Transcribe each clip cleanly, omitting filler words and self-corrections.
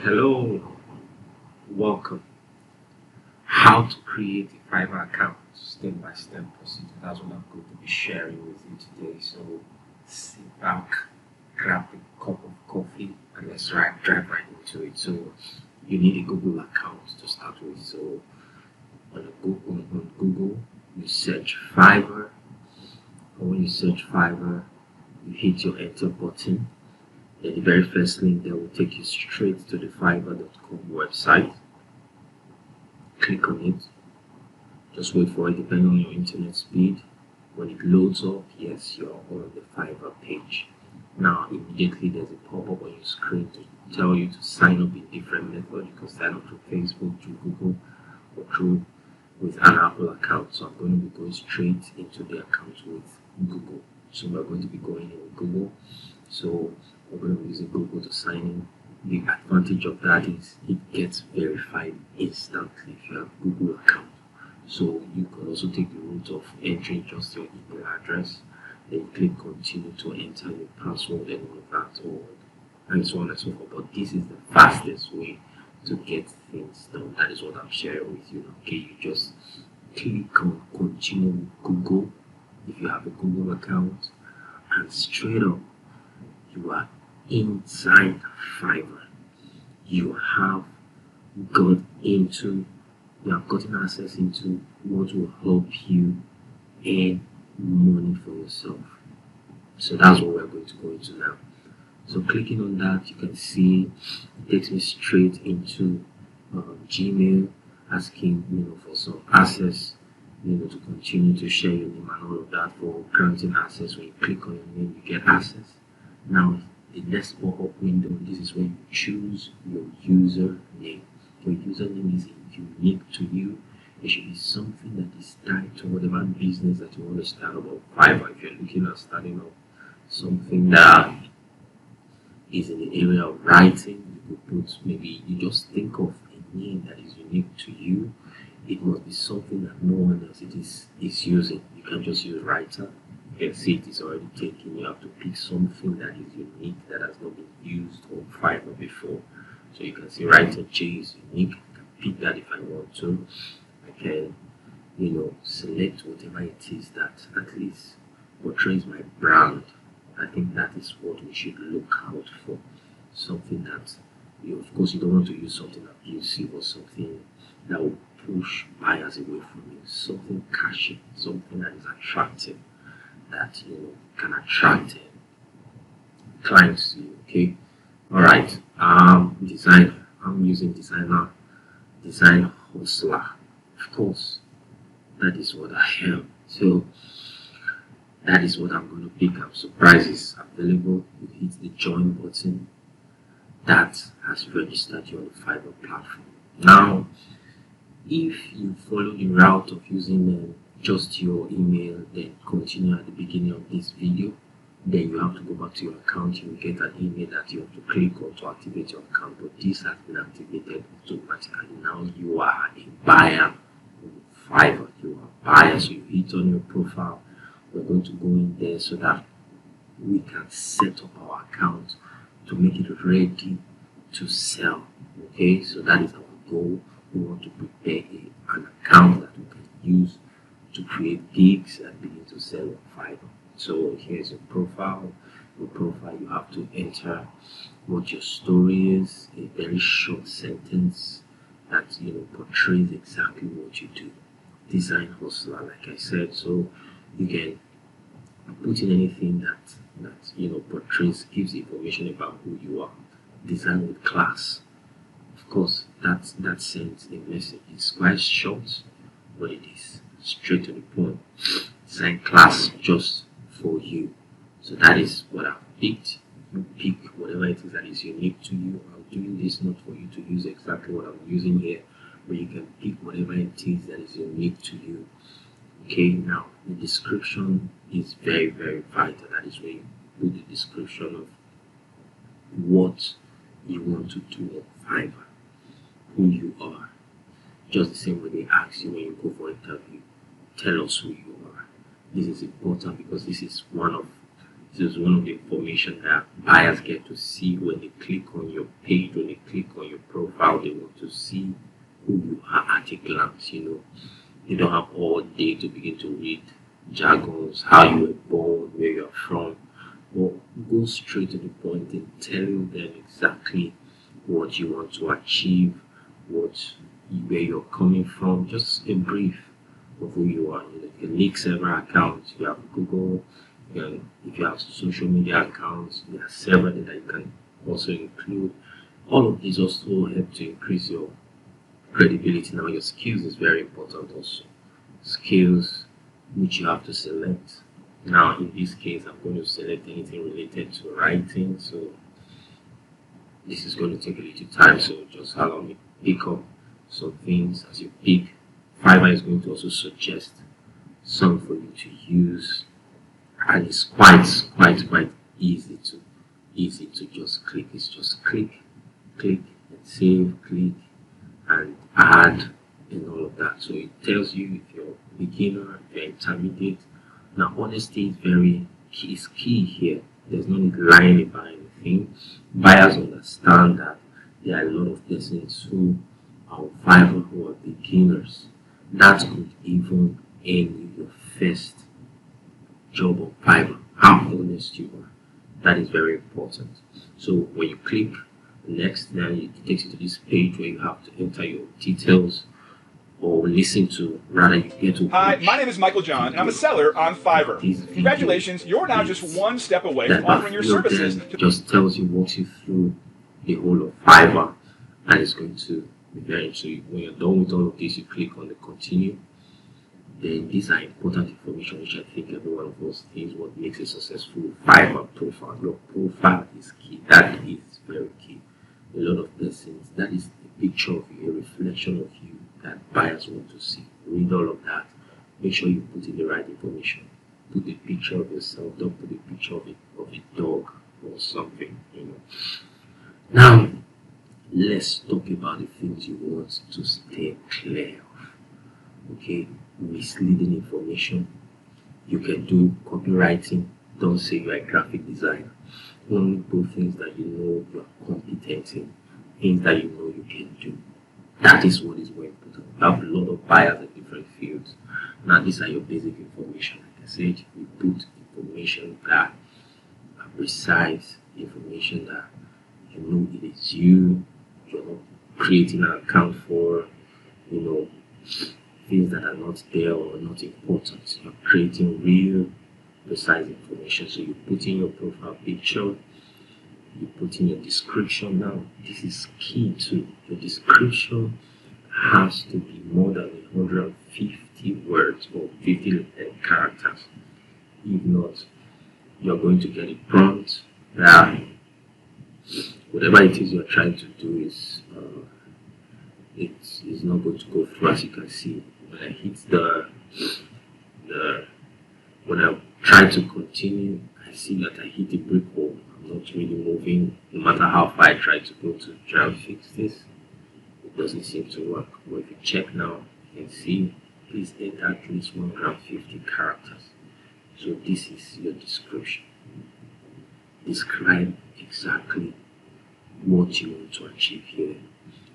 Hello, welcome. How to create a Fiverr account, step by step procedure. That's what I'm going to be sharing with you today. So sit back, grab a cup of coffee, and let's dive right into it. So you need a Google account to start with. So on Google, you search Fiverr, or when you search Fiverr, you hit your enter button. Then the very first link there will take you straight to the Fiverr.com website. Click on it. Just wait for it depending on your internet speed. When it loads up, yes, you're on the Fiverr page. Now immediately there's a pop-up on your screen to tell you to sign up in different methods. You can sign up through Facebook, through Google, or through with an Apple account. So I'm going to be going straight into the account with Google. So we're going to be going in with Google. So we're going to be using Google to sign in. The advantage of that is it gets verified instantly if you have Google account. So you can also take the route of entering just your email address, then click continue to enter your password and all of that, and so on and so forth. But this is the fastest way to get things done. That is what I'm sharing with you. Okay, you just click on continue with Google if you have a Google account, and straight up you are inside Fiverr. You have gotten access into what will help you earn money for yourself. So that's what we're going to go into now. So clicking on that, you can see it takes me straight into Gmail, asking for some access, to continue to share your name and all of that. For granting access, when you click on your name, you get access. Now the next pop-up window, this is when you choose your username. Your username is unique to you. It should be something that is tied to whatever business that you want to start up on Fiverr. If you're looking at starting up something that is in the area of writing, you could put, maybe you just think of a name that is unique to you. It must be something that no one else is using. You can't just use writer. You can see it is already taken. You have to pick something that is unique, that has not been used on Fiverr before. So you can see writer J is unique. I can pick that if I want to. I can, select whatever it is that at least portrays my brand. I think that is what we should look out for. Something that, of course, you don't want to use something abusive or something that will push buyers away from you. Something catchy, something that is attractive, that can attract clients to you. Okay, all right. Design. I'm using design hustler. Of course, that is what I am. So that is what I'm going to pick up. So price is available. You hit the join button. That has registered you on the Fiverr platform. Now, if you follow the route of using just your email, then continue at the beginning of this video, then you have to go back to your account. You will get an email that you have to click on to activate your account, but this has been activated automatically. Now you are a buyer on Fiverr. You are a buyer, so you hit on your profile. We're going to go in there so that we can set up our account to make it ready to sell. Okay, so that is our goal. We want to prepare an account that we can use to create gigs and begin to sell on Fiverr. So here's your profile. Your profile, you have to enter what your story is, a very short sentence that portrays exactly what you do. Design hustler, like I said. So you can put in anything that portrays, gives information about who you are. Design with class. Of course, that sends a message. It's quite short, but it is straight to the point. Design class just for you. So that is what I've picked. You pick whatever it is that is unique to you. I'm doing this not for you to use exactly what I'm using here, but you can pick whatever it is that is unique to you. Okay, now the description is very, very vital. That is where you put the description of what you want to do on Fiverr, who you are. Just the same way they ask you when you go for interview, tell us who you are. This is important because this is one of This is one of the information that buyers get to see when they click on your page, when they click on your profile. They want to see who you are at a glance. They don't have all day to begin to read jargons, how you were born, where you're from. But go straight to the point in telling them exactly what you want to achieve, where you're coming from, just a brief of who you are. You can link several accounts. You have Google. If you have social media accounts, there are several that you can also include. All of these also help to increase your credibility. Now, your skills is very important also. Skills which you have to select. Now, in this case, I'm going to select anything related to writing. So this is going to take a little time. So just allow me to pick up some things. As you pick, Fiverr is going to also suggest some for you to use, and it's quite easy to just click. It's just click and save, click and add and all of that. So it tells you if you're a beginner, if you're intermediate. Now honesty is key here. There's no need lying about anything. Buyers understand that there are a lot of persons who are on Fiverr who are beginners. That could even end your first job on Fiverr. How honest you are. That is very important. So when you click next, then it takes you to this page where you have to enter your details or listen to, rather you get to. Hi, my name is Michael John, and I'm a seller on Fiverr. Congratulations, you're now just one step away from offering your services. Just tells you, walks you through the whole of Fiverr, and it's going to be very. So when you're done with all of this, you click on the continue. Then these are important information which I think every one of us is what makes a successful Fiverr profile. Your profile is key. That is very key. A lot of persons, that is a picture of you, a reflection of you that buyers want to see. Read all of that. Make sure you put in the right information. Put a picture of yourself. Don't put a picture of a dog or something. Now, let's talk about the things you want to stay clear of. Okay, misleading information. You can do copywriting. Don't say you're a graphic designer. Only put things that you know you are competent in, things that you know you can do. That is what is more important. You have a lot of buyers in different fields. Now, these are your basic information. Like I said, you put information that are precise, information that you know it is you. You're not creating an account for, things that are not there or not important. You're creating real, precise information. So you put in your profile picture, you put in your description. Now, this is key too. Your description has to be more than 150 words or 50 characters. If not, you're going to get a prompt that whatever it is you're trying to do is it's not going to go through. As you can see, when I hit when I try to continue, I see that I hit a brick wall. I'm not really moving. No matter how far I try to go to try and fix this, it doesn't seem to work. But if you check now, you can see please enter at least 150 characters. So this is your description. Describe exactly what you want to achieve here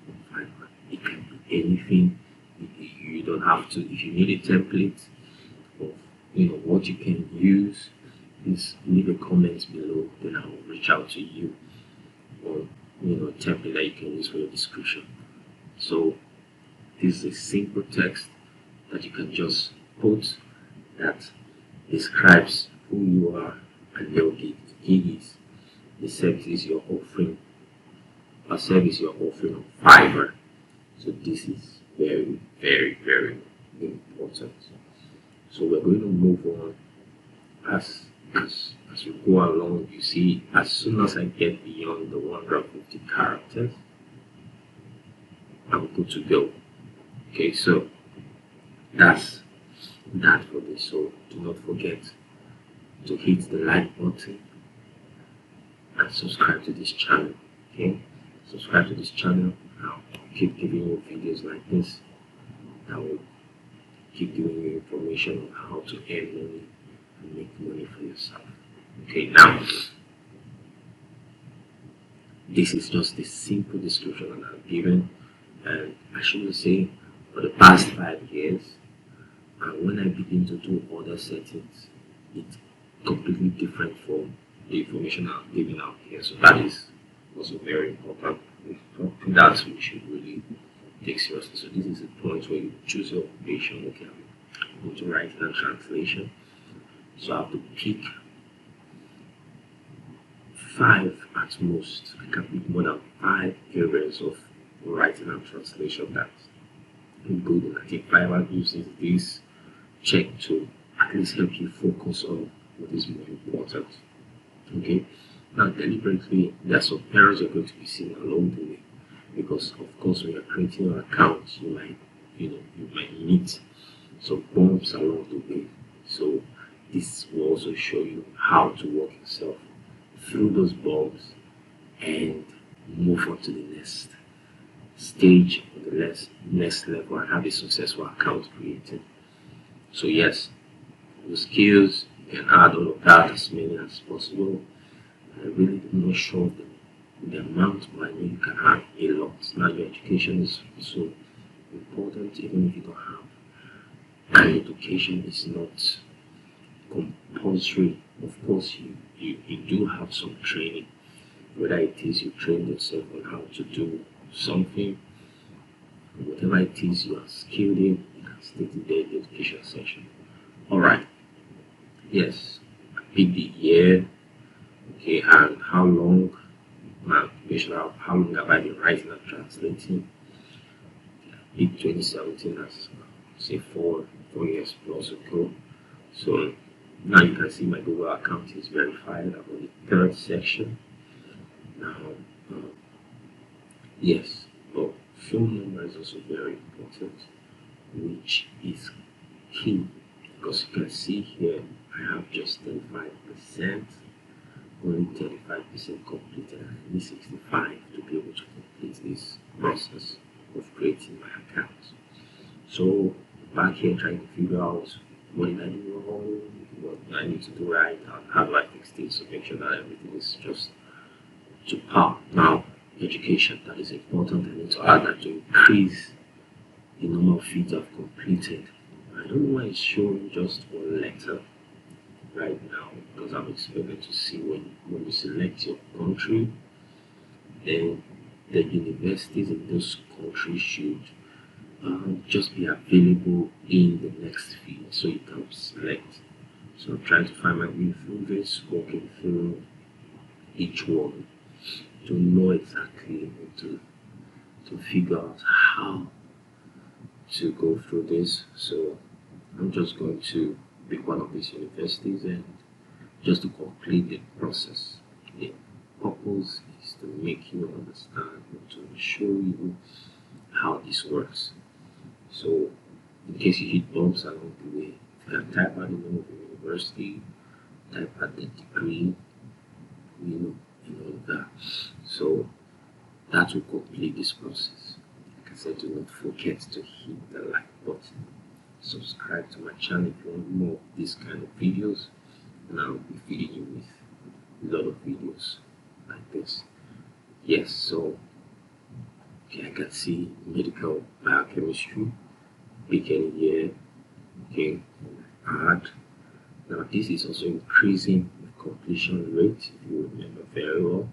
on Fiverr. It can be anything. You don't have to. If you need a template of what you can use, please leave a comment below. Then I will reach out to you on a template that you can use for your description. So this is a simple text that you can just put that describes who you are and your gig. The gig is the services you're offering, a service you're offering on Fiverr. So this is very, very, very important. So we're going to move on as we go along. You see, as soon as I get beyond the 150 characters, I'm good to go. Okay, so that's that for this. So do not forget to hit the like button and subscribe to this channel. Okay, subscribe to this channel. I'll keep giving you videos like this that will keep giving you information on how to earn money and make money for yourself. Okay, now this is just a simple description that I've given, and I should say for the past 5 years, and when I begin to do other settings, it's completely different from the information I'm giving out here. So that is also very important. Something that we should really take seriously. So this is a point where you choose your occupation. Okay, I'm going to writing and translation. So I have to pick 5 at most. I can pick more than 5 areas of writing and translation that I'm good in. I think Fiverr uses this check to at least help you focus on what is more important. Okay. Now deliberately there are some errors you're going to be seeing along the way, because of course when you're creating an account you might meet some bumps along the way. So this will also show you how to walk yourself through those bumps and move on to the next stage or the next level and have a successful account created. So yes, the skills, you can add all of that, as many as possible. I really am not sure of the amount, but I know you can add a lot. Now your education is so important, even if you don't have an education, is not compulsory. Of course you do have some training, whether it is you train yourself on how to do something, whatever it is you are skilled in, you can state it there in the education section. Alright, yes, pick the year, okay, and how long my occupation, how long have I been writing and translating. Pick 2017, that's say 4 years plus ago. So now you can see my Google account is verified. I'm on the 3rd section. Now, yes, but phone number is also very important, which is key, because you can see here I have just 35%, only 35% completed. I need 65 to be able to complete this process of creating my account. So back here trying to figure out what did I do wrong, what do I need to do right, and how do I fix this, so make sure that everything is just to par. Now education, that is important. I need to add that to increase the number of feet I've completed. I don't know why it's showing just 1 letter right now, because I'm expected to see when you select your country, then the universities in those countries should just be available in the next field, so you can select. So I'm trying to find my way through this, walking through each one to know exactly, to figure out how to go through this. So I'm just going to pick one of these universities and just to complete the process. The purpose is to make you understand and to show you how this works. So in case you hit bumps along the way, you can type out the name of the university, type out the degree, and all of that. So that will complete this process. Like I said, do not forget to hit the like button. Subscribe to my channel if you want more of these kind of videos, and I'll be feeding you with a lot of videos like this. Yes, so okay, I can see medical biochemistry, beginning year, okay, add. Now this is also increasing the completion rate, if you remember very well.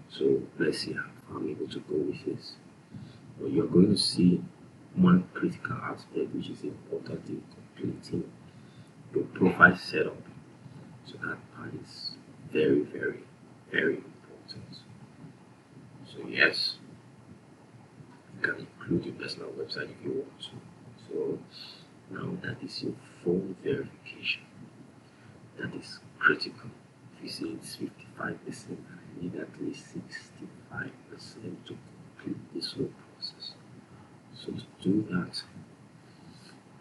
So let's see how I'm able to go with this. But you're going to see one critical aspect which is important in completing your profile setup. So that part is very, very, very important. So yes, you can include your personal website if you want to. So now that is your phone verification. That is critical. If you see it's 55%, I need at least 65% to complete this whole process. So to do that,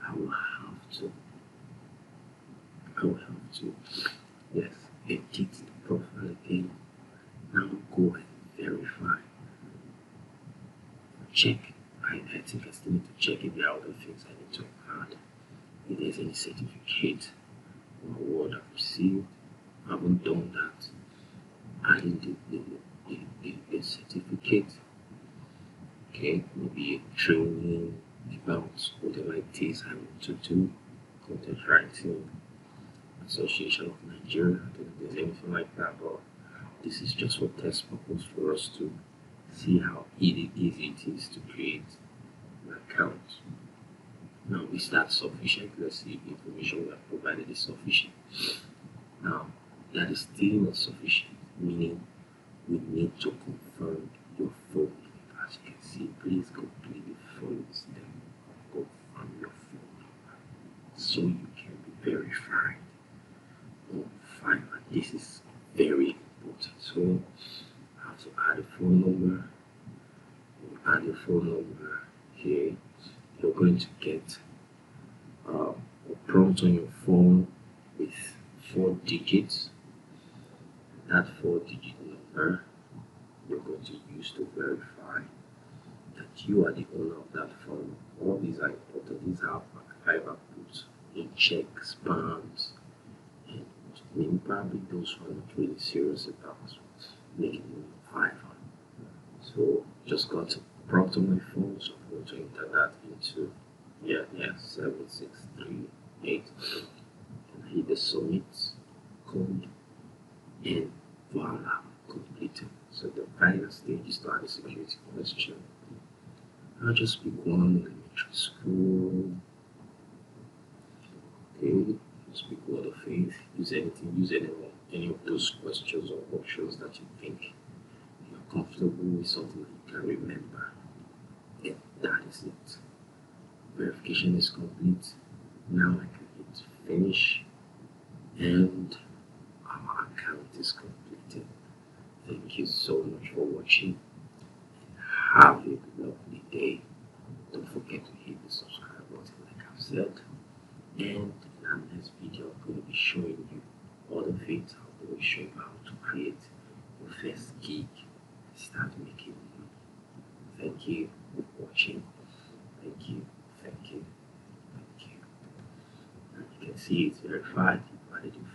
I will have to, yes, edit the profile again. Now go and verify. Check. I think I still need to check if there are other things I need to add. If there's any certificate or award I've received, haven't done that, adding the certificate, okay, maybe a training about whatever it is I want to do, content writing, Association of Nigeria. I don't know if there's anything like that, but this is just for test purpose for us to see how easy it is to create an account. Now, is that sufficient? Let's see if the information we have provided is sufficient. Now, that is still not sufficient, meaning we need to confirm your phone number. As you can see, please completely follow this step. Confirm your phone number so you can be verified on Fiverr. This is very important. So, I have to add a phone number. Add your phone number here. You're going to get a prompt on your phone with 4 digits. That 4-digit number you're going to use to verify that you are the owner of that phone. All these are important. These are Fiverr puts in check spams, and maybe probably those who are not really serious about making money on Fiverr. So just got a prompt on my phone, so I'm going to enter that into 7638 and hit the submit code, and voila, completed. So the final stage is to add a security question. I'll just pick one: elementary school. Okay, just pick word of faith. Use anything, use any of those questions or options that you think you're comfortable with, something that you can remember. And that is it. Verification is complete. Now I can hit finish, and our account is completed. Thank you so much for watching. Have a lovely day. Don't forget to hit the subscribe button like I've said. And in our next video, I'm going to be showing you other things. I'm going to show you how to create your first gig and start making money. Thank you for watching. Thank you, thank you, thank you. And you can see it's verified. You've added your